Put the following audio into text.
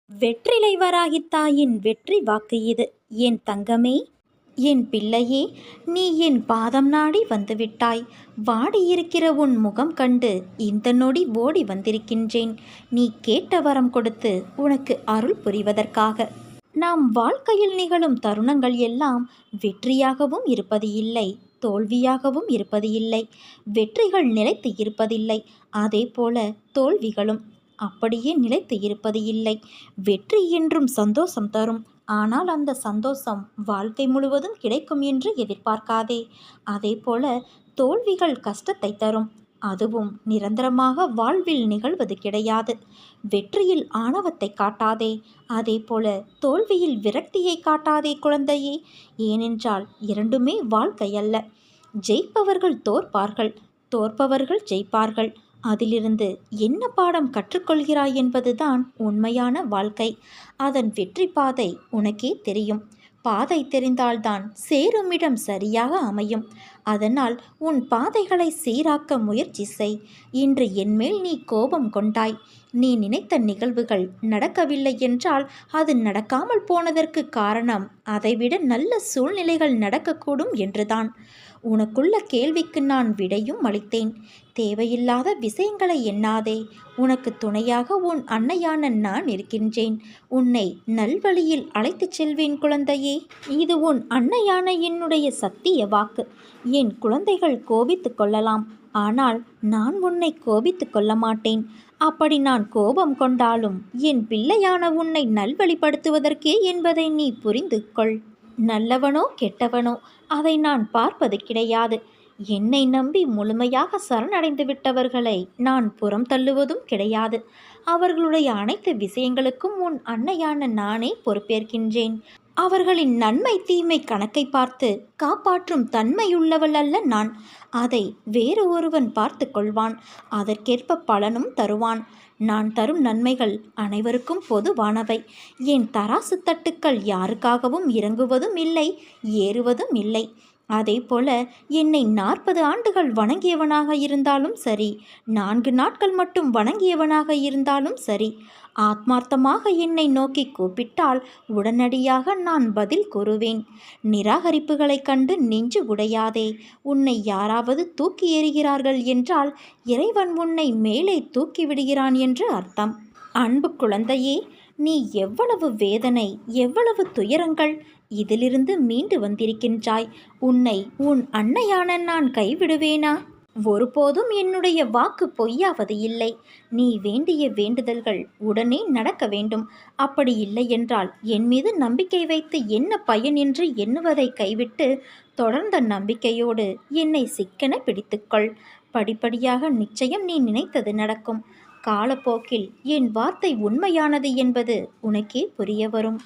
வெற்றிலை வராகி தாயின் வெற்றி வாக்கு இது. என் தங்கமே, என் பிள்ளையே, நீ என் பாதம் நாடி வந்துவிட்டாய். வாடியிருக்கிற உன் முகம் கண்டு இந்த நொடி ஓடி வந்திருக்கின்றேன். நீ கேட்ட வரம் கொடுத்து உனக்கு அருள் புரிவதற்காக. நாம் வாழ்க்கையில் நிகழும் தருணங்கள் எல்லாம் வெற்றியாகவும் இருப்பது இல்லை, தோல்வியாகவும் இருப்பது இல்லை. வெற்றிகள் நிலைத்து இருப்பதில்லை, அதே போல தோல்விகளும் அப்படியே நிலைத்து இருப்பது இல்லை. வெற்றி என்றும் சந்தோஷம் தரும், ஆனால் அந்த சந்தோஷம் வாழ்க்கை முழுவதும் கிடைக்கும் என்று எதிர்பார்க்காதே. அதே போல தோல்விகள் கஷ்டத்தை தரும், அதுவும் நிரந்தரமாக வாழ்வில் நிகழ்வது கிடையாது. வெற்றியில் ஆணவத்தை காட்டாதே, அதே போல தோல்வியில் விரக்தியை காட்டாதே குழந்தையே. ஏனென்றால் இரண்டுமே வாழ்க்கை அல்ல. ஜெயிப்பவர்கள் தோற்பார்கள், தோற்பவர்கள் ஜெயிப்பார்கள். அதிலிருந்து என்ன பாடம் கற்றுக்கொள்கிறாய் என்பதுதான் உண்மையான வாழ்க்கை. அதன் வெற்றி பாதை உனக்கே தெரியும். பாதை தெரிந்தால்தான் சேருமிடம் சரியாக அமையும். அதனால் உன் பாதைகளை சீராக்க முயற்சி செய். இன்று என்மேல் நீ கோபம் கொண்டாய். நீ நினைத்த நிகழ்வுகள் நடக்கவில்லை என்றால் அது நடக்காமல் போனதற்கு காரணம் அதைவிட நல்ல சூழ்நிலைகள் நடக்கக்கூடும் என்றுதான். உனக்குள்ள கேள்விக்கு நான் விடையும் அளித்தேன். தேவையில்லாத விஷயங்களை எண்ணாதே. உனக்கு துணையாக உன் அன்னையான நான் இருக்கின்றேன். உன்னை நல்வழியில் அழைத்துச் செல்வேன் குழந்தையே. இது உன் அன்னையான என்னுடைய சத்திய வாக்கு. என் குழந்தைகள் கோபித்து கொள்ளலாம், ஆனால் நான் உன்னை கோபித்து கொள்ள மாட்டேன். அப்படி நான் கோபம் கொண்டாலும் என் பிள்ளையான உன்னை நல்வழிப்படுத்துவதற்கே என்பதை நீ புரிந்து கொள். நல்லவனோ கெட்டவனோ அதை நான் பார்ப்பது கிடையாது. என்னை நம்பி முழுமையாக சரணடைந்து விட்டவர்களை நான் புறம் தள்ளுவதும் கிடையாது. அவர்களுடைய அனைத்து விஷயங்களுக்கும் உன் அன்னையான நானே பொறுப்பேற்கின்றேன். அவர்களின் நன்மை தீமை கணக்கை பார்த்து காப்பாற்றும் தன்மையுள்ளவள் அல்ல நான். அதை வேறு ஒருவன் பார்த்து கொள்வான். அதற்கேற்ப பலனும் தருவான். நான் தரும் நன்மைகள் அனைவருக்கும் பொதுவானவை. என் தராசு தட்டுக்கள் யாருக்காகவும் இறங்குவதும் இல்லை, ஏறுவதும் இல்லை. அதே போல என்னை 40 ஆண்டுகள் வணங்கியவனாக இருந்தாலும் சரி, 4 நாட்கள் மட்டும் வணங்கியவனாக இருந்தாலும் சரி, ஆத்மார்த்தமாக என்னை நோக்கி கூப்பிட்டால் உடனடியாக நான் பதில் கூறுவேன். நிராகரிப்புகளைக் கண்டு நெஞ்சு உடையாதே. உன்னை யாராவது தூக்கி எறிகிறார்கள் என்றால் இறைவன் உன்னை மேலே தூக்கி விடுகிறான் என்று அர்த்தம். அன்பு குழந்தையே, நீ எவ்வளவு வேதனை, எவ்வளவு துயரங்கள், இதிலிருந்து மீண்டு வந்திருக்கின்றாய். உன்னை உன் அன்னையான நான் கைவிடுவேனா? ஒருபோதும் என்னுடைய வாக்கு பொய்யாவது இல்லை. நீ வேண்டிய வேண்டுதல்கள் உடனே நடக்க வேண்டும். அப்படி இல்லை என்றால் என் மீது நம்பிக்கை வைத்து என்ன பயன் என்று எண்ணுவதை கைவிட்டு தொடர்ந்த நம்பிக்கையோடு என்னை சிக்கென பிடித்துக்கொள். படிப்படியாக நிச்சயம் நீ நினைத்தது நடக்கும். காலப்போக்கில் என் வார்த்தை உண்மையானது என்பது உனக்கே புரிய வரும்.